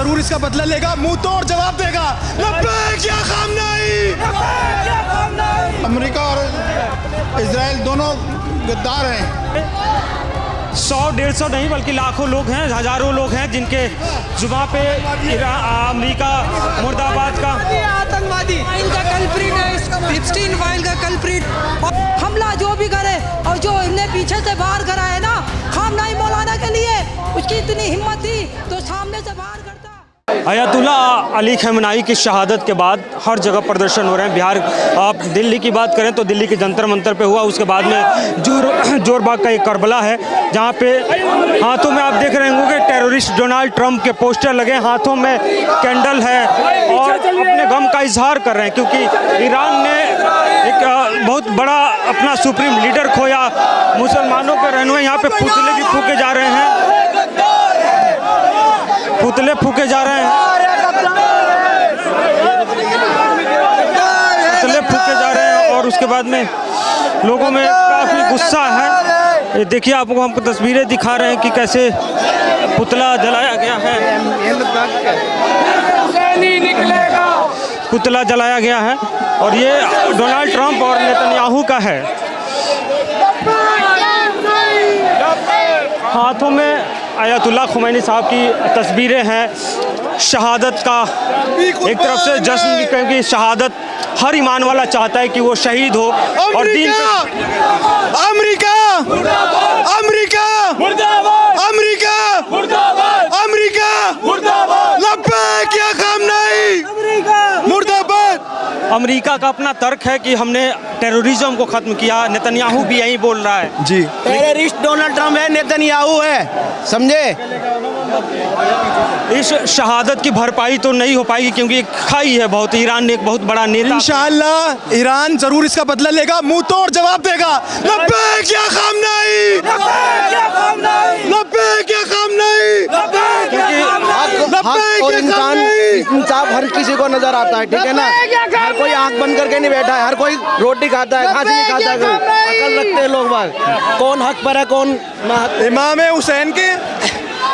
जरूर इसका बदला लेगा, मुंह तोड़ जवाब देगा। क्या काम नहीं। अमेरिका और इजराइल दोनों गद्दार हैं। 100-150 नहीं बल्कि लाखों लोग हैं, हजारों लोग हैं जिनके जुबान पे अमेरिका मुर्दाबाद का आतंकवादी का कल्प्रिट है, एप्स्टीन फाइल का कल्प्रिट। हमला जो भी करे और जो इन्हें पीछे से बाहर करा है ना खामनाई मौलाना के लिए, उसकी इतनी हिम्मत थी तो सामने से बाहर करता। अयातुल्ला अली खamenei की शहादत के बाद हर जगह प्रदर्शन हो रहे हैं। बिहार, आप दिल्ली की बात करें तो दिल्ली के जंतर मंतर पे हुआ, उसके बाद में जोरबाग का एक करबला है जहाँ पे हाथों में आप देख रहे होंगे टेररिस्ट डोनाल्ड ट्रंप के पोस्टर लगे, हाथों में कैंडल है और अपने गम का इजहार कर रहे हैं क्योंकि ईरान ने एक बहुत बड़ा अपना सुप्रीम लीडर खोया। मुसलमानों के रहनुमा यहाँ पे पुतले भी फूके जा रहे हैं, पुतले फूके जा रहे हैं, पुतले फूके जा रहे हैं और उसके बाद में लोगों में काफ़ी गुस्सा है। ये देखिए, आपको हमको तस्वीरें दिखा रहे हैं कि कैसे पुतला जलाया गया है, पुतला जलाया गया है और ये डोनाल्ड ट्रंप और नेतन्याहू का है। हाथों में अयातुल्ला खamenei साहब की तस्वीरें हैं। शहादत का एक तरफ से जश्न, क्योंकि शहादत हर ईमान वाला चाहता है कि वो शहीद हो और दीन अमेरिका अमेरिका अमेरिका अमेरिका लब्बैक क्या काम नहीं मुर्दाबाद। अमेरिका का अपना तर्क है कि हमने टेररिज्म को खत्म किया। नेतन्याहू भी यही बोल रहा है जी। टेररिस्ट डोनाल्ड ट्रंप है, नेतन्याहू है, समझे। इस शहादत की भरपाई तो नहीं हो पाएगी क्योंकि खाई है बहुत, ईरान ने एक बहुत बड़ा नेता। इंशाअल्लाह ईरान जरूर इसका बदला लेगा, मुंह तोड़ जवाब देगा। लब्बैक क्या काम नहीं, लब्बैक क्या काम नहीं। और इंसाफ हर किसी को नजर आता है, ठीक है ना। हर कोई आंख बंद करके नहीं बैठा है, हर कोई रोटी खाता है, खांसी नहीं खाता है। अकल रखते हैं लोग बाग, कौन हक पर है कौन ना। इमाम हुसैन के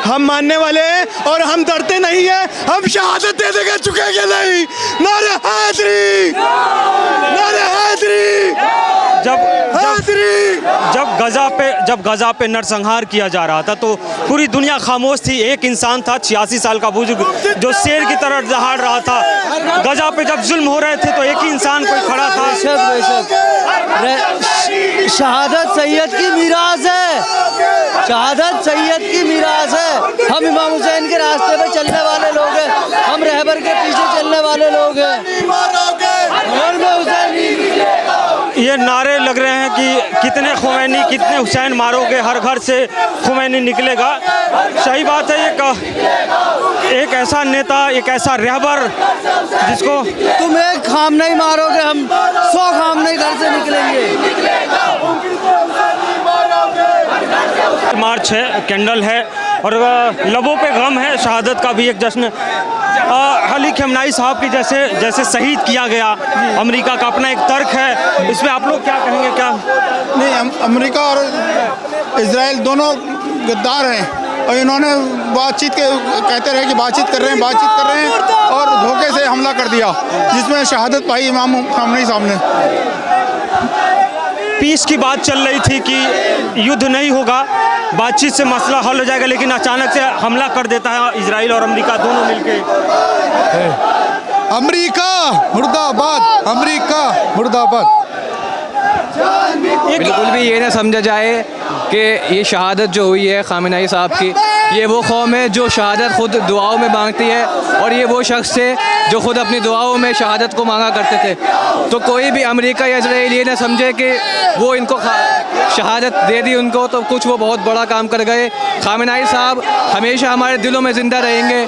हम मानने वाले हैं और हम डरते नहीं हैं, हम शहादत दे देंगे, चुकेंगे नहीं। नारे हैदरी, नारे हैदरी। जब गजा पे नरसंहार किया जा रहा था तो पूरी दुनिया खामोश थी। एक इंसान था 86 साल का बुजुर्ग जो शेर की तरह दहाड़ रहा था। गजा पे जब जुल्म हो रहे थे तो एक ही इंसान कोई खड़ा था। शहादत सैयद की मीरास है, शहादत सैयद की मीरास है। हम इमाम हुसैन के रास्ते पे चलने वाले लोग हैं, हम रहबर के पीछे चलने वाले लोग हैं। ये नारे लग रहे हैं कि कितने खamenei, कितने हुसैन मारोगे, हर घर से खamenei निकलेगा। सही बात है, एक ऐसा नेता, एक ऐसा रहबर जिसको तुम एक खामनाई मारोगे, हम 100 खामनाई घर से निकलेंगे। मार्च है, कैंडल है और लबों पे गम है। शहादत का भी एक जश्न। अली खamenei साहब की जैसे शहीद किया गया, अमेरिका का अपना एक तर्क है, इसमें आप लोग क्या कहेंगे? क्या नहीं, अमेरिका और इजराइल दोनों गद्दार हैं और इन्होंने बातचीत के कहते रहे कि बातचीत कर रहे हैं और धोखे से हमला कर दिया जिसमें शहादत पाई इमाम खamenei साहब ने। पीस की बात चल रही थी कि युद्ध नहीं होगा, बातचीत से मसला हल हो जाएगा, लेकिन अचानक से हमला कर देता है इजराइल और अमेरिका दोनों मिलके। अमेरिका मुर्दाबाद, अमेरिका मुर्दाबाद। बिल्कुल भी ये ना समझा जाए कि ये शहादत जो हुई है खamenei साहब की, ये वो कौम है जो शहादत खुद दुआओं में मांगती है और ये वो शख्स थे जो खुद अपनी दुआओं में शहादत को मांगा करते थे। तो कोई भी अमेरिका या इजराइल ये ना समझे कि वो इनको शहादत दे दी उनको तो कुछ वो बहुत बड़ा काम कर गए। खamenei साहब हमेशा हमारे दिलों में ज़िंदा रहेंगे।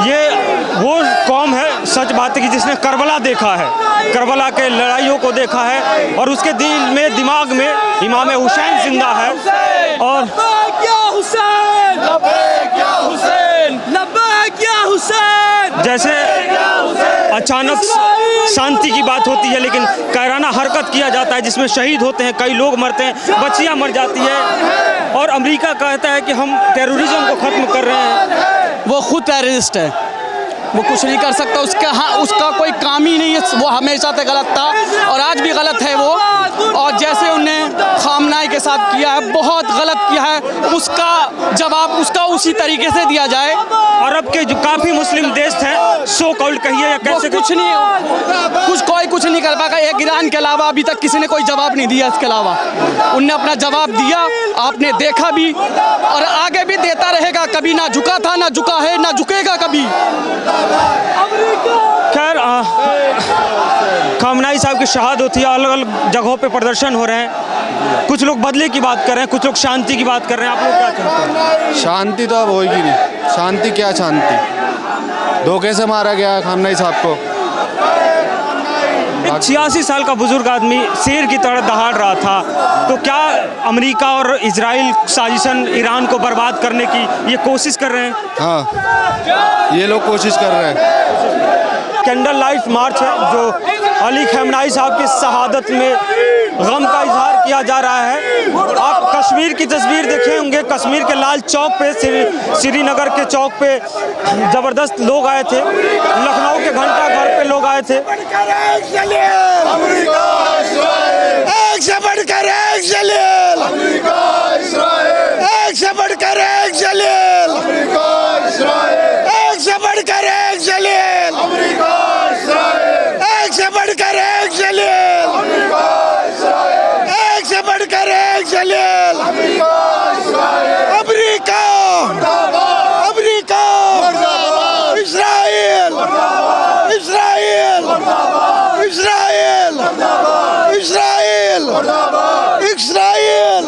ये वो कौम है, सच बात है कि जिसने करबला देखा है, करबला के लड़ाइयों को देखा है और उसके दिल में, दिमाग में इमाम हुसैन जिंदा है। और जैसे अचानक शांति की बात होती है, लेकिन कायराना हरकत किया जाता है जिसमें शहीद होते हैं, कई लोग मरते हैं, बच्चियां मर जाती है और अमेरिका कहता है कि हम टेररिज्म को ख़त्म कर रहे हैं। वो खुद टेररिस्ट है, वो कुछ नहीं कर सकता, उसका कोई काम ही नहीं है, वो हमेशा से गलत था और आज भी गलत है वो। और जैसे उनने खामनाई के साथ किया है, बहुत गलत किया है, उसका जवाब उसका उसी तरीके से दिया जाए। अरब के जो काफ़ी मुस्लिम देश हैं, सो कॉल्ड कहिए या कैसे, कुछ नहीं कर पाएगा। एक ईरान के अलावा अभी तक किसी ने कोई जवाब नहीं दिया। इसके अलावा उनने अपना जवाब दिया, आपने देखा भी और आगे भी देता रहेगा। कभी ना झुका था, ना झुका है, ना झुकेगा कभी। खैर, खामनाई साहब की शहादत होती है, अलग अलग जगहों पे प्रदर्शन हो रहे हैं, कुछ लोग बदले की बात कर रहे हैं, कुछ लोग शांति की बात कर रहे हैं। आप लोग क्या चाहते हैं? शांति तो अब होगी नहीं। शांति क्या शांति, धोखे से मारा गया है खामनाई साहब को। 86 साल का बुजुर्ग आदमी शेर की तरह दहाड़ रहा था, तो क्या अमेरिका और इजराइल साजिशन ईरान को बर्बाद करने की ये कोशिश कर रहे हैं? हाँ, ये लोग कोशिश कर रहे हैं। कैंडल लाइट मार्च है जो अली खamenei साहब की शहादत में गम का इजहार किया जा रहा है। आप कश्मीर की तस्वीर देखे होंगे, कश्मीर के लाल चौक पे, श्रीनगर के चौक पे ज़बरदस्त लोग आए थे, लखनऊ के घंटा घर पे लोग आए थे। एक से बढ़कर एक जलील, एक से बढ़कर एक जलील, एक से बढ़कर एक जलील, एक से बढ़कर एक जलील, एक से बढ़कर एक जलील। America, America, Israel, Israel, Israel, Israel, Israel.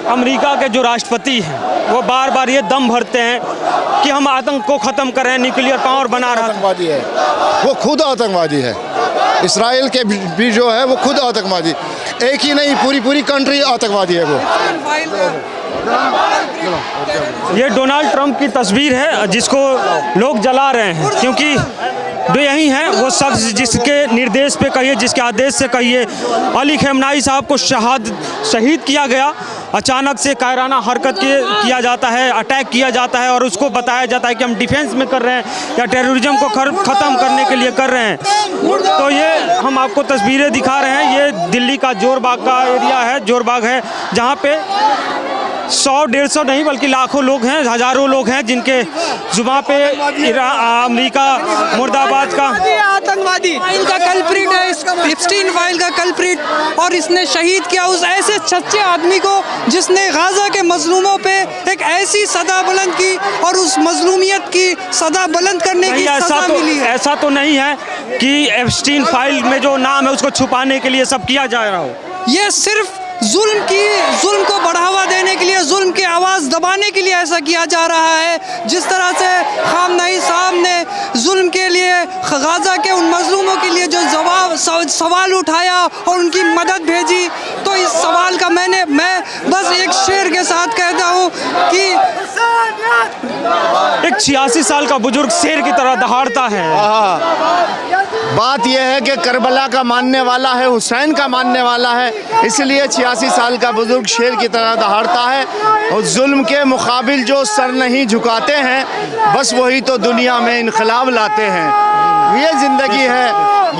America के जो राष्ट्रपति हैं वो बार बार ये दम भरते हैं कि हम आतंक को ख़त्म कर रहे हैं, न्यूक्लियर पावर बना रहा है। आतंकवादी है, वो खुद आतंकवादी है। इसराइल के भी जो है वो खुद आतंकवादी, एक ही नहीं पूरी कंट्री आतंकवादी है वो। ये डोनाल्ड ट्रंप की तस्वीर है जिसको लोग जला रहे हैं, क्योंकि जो यही हैं वो शख्स जिसके निर्देश पे कहिए, जिसके आदेश से कहिए, अली खamenei साहब को शहीद किया गया। अचानक से कायराना हरकत किया जाता है, अटैक किया जाता है और उसको बताया जाता है कि हम डिफेंस में कर रहे हैं या टेररिज्म को ख़त्म करने के लिए कर रहे हैं। तो ये हम आपको तस्वीरें दिखा रहे हैं, ये दिल्ली का जोरबाग का एरिया है, जोरबाग है, जहाँ पे 100-150 नहीं बल्कि लाखों लोग हैं, हज़ारों लोग हैं जिनके जुबान पे अमेरिका मुर्दाबाद का आतंकवादी फाइल का कल्प्रिट है, एप्स्टीन फाइल का कल्प्रिट, और इसने शहीद किया उस ऐसे सच्चे आदमी को जिसने गाजा के मजलूमों पे एक ऐसी सदा बुलंद की और उस मजलूमियत की सदा बुलंद करने की सजा मिली है। ऐसा तो नहीं है कि एप्स्टीन फाइल में जो नाम है उसको छुपाने के लिए सब किया जा रहा हो। ये सिर्फ जुल्म को बढ़ावा देने के लिए, जुल्म की आवाज़ दबाने के लिए ऐसा किया जा रहा है। जिस तरह से खamenei साहब ने जुल्म के लिए गाजा के उन मजलूमों के लिए जो सवाल उठाया और उनकी मदद भेजी, तो इस सवाल का मैं बस एक शेर के साथ कहता हूँ कि एक 86 साल का बुजुर्ग शेर की तरह दहाड़ता है। बात यह है कि करबला का मानने वाला है, हुसैन का मानने वाला है, इसलिए 86 साल का बुजुर्ग शेर की तरह दहाड़ता है। और जुल्म के मुकाबिल जो सर नहीं झुकाते हैं, बस वही तो दुनिया में इनकलाब लाते हैं। ये ज़िंदगी है,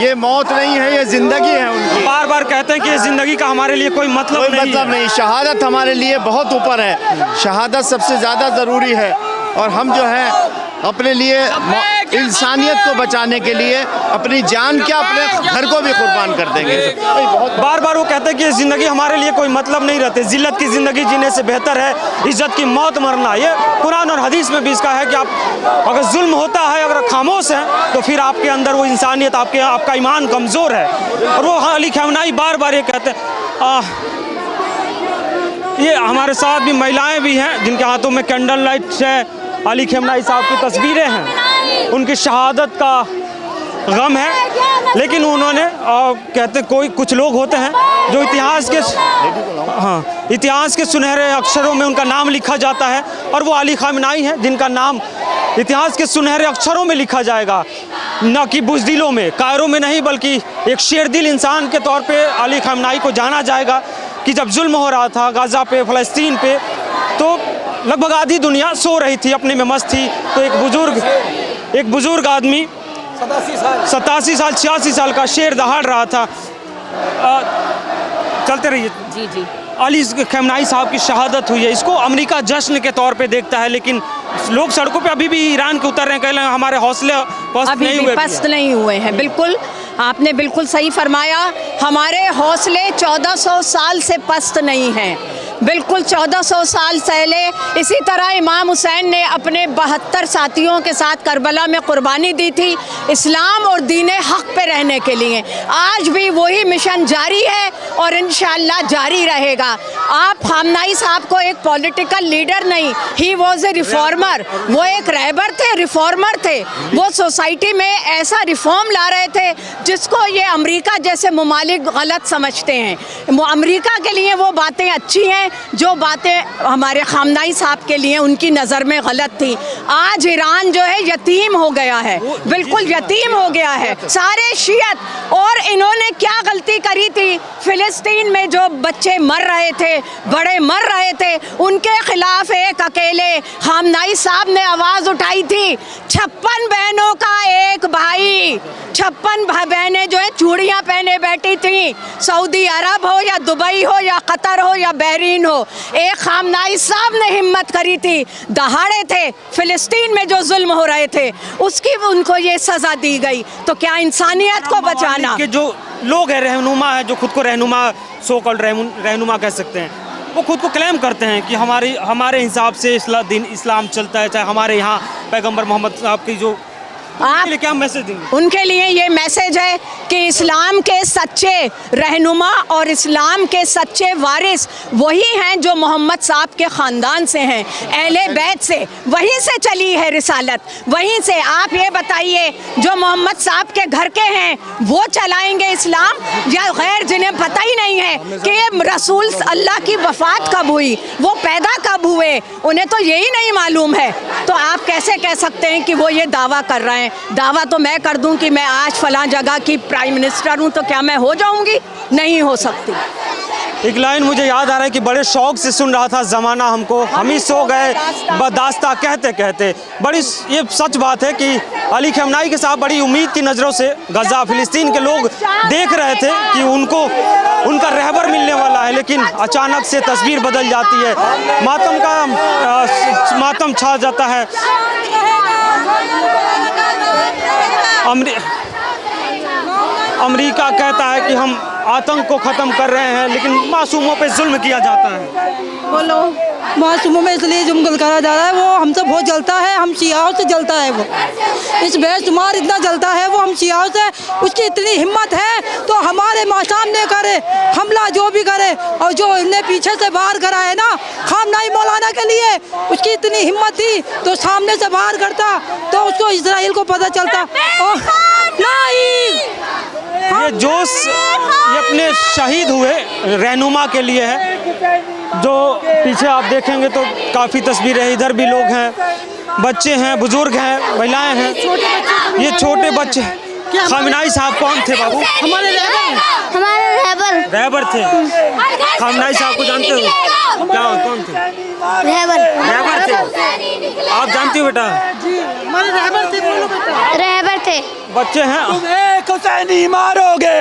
ये मौत नहीं है, ये ज़िंदगी है उनकी। बार बार कहते हैं कि ज़िंदगी का हमारे लिए कोई मतलब नहीं। शहादत हमारे लिए बहुत ऊपर है, शहादत सबसे ज़्यादा ज़रूरी है। और हम जो है अपने लिए इंसानियत को बचाने के लिए अपनी जान क्या, अपने घर को भी कुर्बान कर देंगे। बार बार वो कहते हैं कि ज़िंदगी हमारे लिए कोई मतलब नहीं रहती, जिल्लत की ज़िंदगी जीने से बेहतर है इज़्ज़त की मौत मरना। ये कुरान और हदीस में भी इसका है कि आप अगर जुल्म होता है, अगर खामोश हैं, तो फिर आपके अंदर वो इंसानियत, आपका ईमान कमज़ोर है। और वो अली खamenei बार बार ये कहते हैं। ये हमारे साथ भी महिलाएं भी हैं जिनके हाथों में कैंडल लाइट है, अली खamenei साहब की तस्वीरें हैं, उनकी शहादत का गम है। लेकिन उन्होंने कहते कुछ लोग होते हैं जो इतिहास के सुनहरे अक्षरों में उनका नाम लिखा जाता है, और वो अली खamenei हैं जिनका नाम इतिहास के सुनहरे अक्षरों में लिखा जाएगा, न कि बुज़दिलों में, कायरों में नहीं, बल्कि एक शेरदिल इंसान के तौर पे अली खamenei को जाना जाएगा कि जब जुल्म हो रहा था गाज़ा पे, फ़लस्तीन पे, तो लगभग आधी दुनिया सो रही थी, अपने में मस्त थी। तो एक बुज़ुर्ग आदमी 87 साल 86 साल का शेर दहाड़ रहा था। चलते रहिए। जी जी। अली खamenei साहब की शहादत हुई है, इसको अमेरिका जश्न के तौर पे देखता है, लेकिन लोग सड़कों पे अभी भी ईरान के उतर रहे हैं, कह रहे हैं हमारे हौसले पस्त नहीं हुए हैं। बिल्कुल, आपने बिल्कुल सही फरमाया, हमारे हौसले 1400 साल से पस्त नहीं हैं। बिल्कुल 1400 साल पहले इसी तरह इमाम हुसैन ने अपने 72 साथियों के साथ करबला में कुर्बानी दी थी इस्लाम और दीन हक पे रहने के लिए। आज भी वही मिशन जारी है और इंशाअल्लाह जारी रहेगा। आप खamenei साहब को एक पॉलिटिकल लीडर नहीं, ही वॉज ए रिफॉर्मर, वो एक रहबर थे, रिफॉर्मर थे। वो सोसाइटी में ऐसा रिफॉर्म ला रहे थे जिसको ये अमेरिका जैसे ममालिक गलत समझते हैं। अमेरिका के लिए वो बातें अच्छी हैं जो बातें हमारे खamenei साहब के लिए उनकी नज़र में गलत थी। आज ईरान जो है यतीम हो गया है, बिल्कुल यतीम हो गया है, सारे शियत। और इन्होंने क्या गलती करी थी, फ़िलिस्तीन में जो बच्चे मर रहे थे, बड़े मर रहे थे, उनके खिलाफ एक अकेले खamenei साहब ने आवाज़ उठाई थी। 56 बहनों का एक भाई, 56 बहनें जो है चूड़ियाँ पहने बैठी थी, सऊदी अरब हो या दुबई हो या कतर हो या बहरीन हो, एक खamenei साहब ने हिम्मत करी थी, दहाड़े थे फ़िलिस्तीन में जो जुल्म हो रहे थे, उसकी उनको ये सज़ा दी गई। तो क्या इंसानियत को बचाना के जो लोग हैं, रहनुमा है, जो खुद को रहनुमा सो-कॉल्ड रहनुमा कह सकते हैं, वो खुद को क्लेम करते हैं कि हमारे हिसाब से दिन इस्लाम चलता है, चाहे हमारे यहाँ पैगंबर मोहम्मद साहब की जो आप क्या मैसेज देंगे? उनके लिए ये मैसेज है कि इस्लाम के सच्चे रहनुमा और इस्लाम के सच्चे वारिस वही हैं जो मोहम्मद साहब के ख़ानदान से हैं, अहले बैत से, वहीं से चली है रिसालत, वहीं से। आप ये बताइए, जो मोहम्मद साहब के घर के हैं वो चलाएंगे इस्लाम, या गैर जिन्हें पता ही नहीं है कि ये रसूल अल्लाह की वफ़ात कब हुई, वो पैदा कब हुए, उन्हें तो यही नहीं मालूम है। तो आप कैसे कह सकते हैं कि वो ये दावा कर रहे हैं? दावा तो मैं कर दूं कि मैं आज फलां जगह की प्राइम मिनिस्टर हूं, तो क्या मैं हो जाऊंगी? नहीं हो सकती। एक लाइन मुझे याद आ रहा है कि बड़े शौक से सुन रहा था ज़माना हमको, हम ही सो गए बदास्ता कहते कहते। बड़ी ये सच बात है कि अली खamenei के साथ बड़ी उम्मीद की नज़रों से गज़ा फ़िलिस्तीन के लोग देख रहे थे कि उनको उनका रहबर मिलने वाला है, लेकिन अचानक से तस्वीर बदल जाती है, मातम छा जाता है। अमेरिका कहता है कि हम आतंक को ख़त्म कर रहे हैं, लेकिन मासूमों पे जुल्म किया जाता है। बोलो, मासूमों में इसलिए जुल्म करा जा रहा है, वो हमसे बहुत जलता है, हम शियाओं से जलता है। वो इस बेशुमार इतना जलता है वो हम शियाओं से, उसकी इतनी हिम्मत है तो हमारे सामने करे हमला, जो भी करे। और जो इन्हें पीछे से बाहर करा है ना खamenei मौलाना के लिए, उसकी इतनी हिम्मत थी तो सामने से बाहर करता तो उसको इजराइल को पता चलता। नहीं, ये जोश ये अपने शहीद हुए रहनुमा के लिए है। जो पीछे आप देखेंगे तो काफ़ी तस्वीरें, इधर भी लोग हैं, बच्चे हैं, बुजुर्ग हैं, महिलाएं हैं, ये छोटे बच्चे। खamenei साहब कौन थे बाबू? हमारे रहबर थे। खamenei साहब को जानते हो? क्या कौन थे? रहबर थे। आप जानती हो बेटा? रहबर थे। बच्चे हैं। तुम एक हुसैनी मारोगे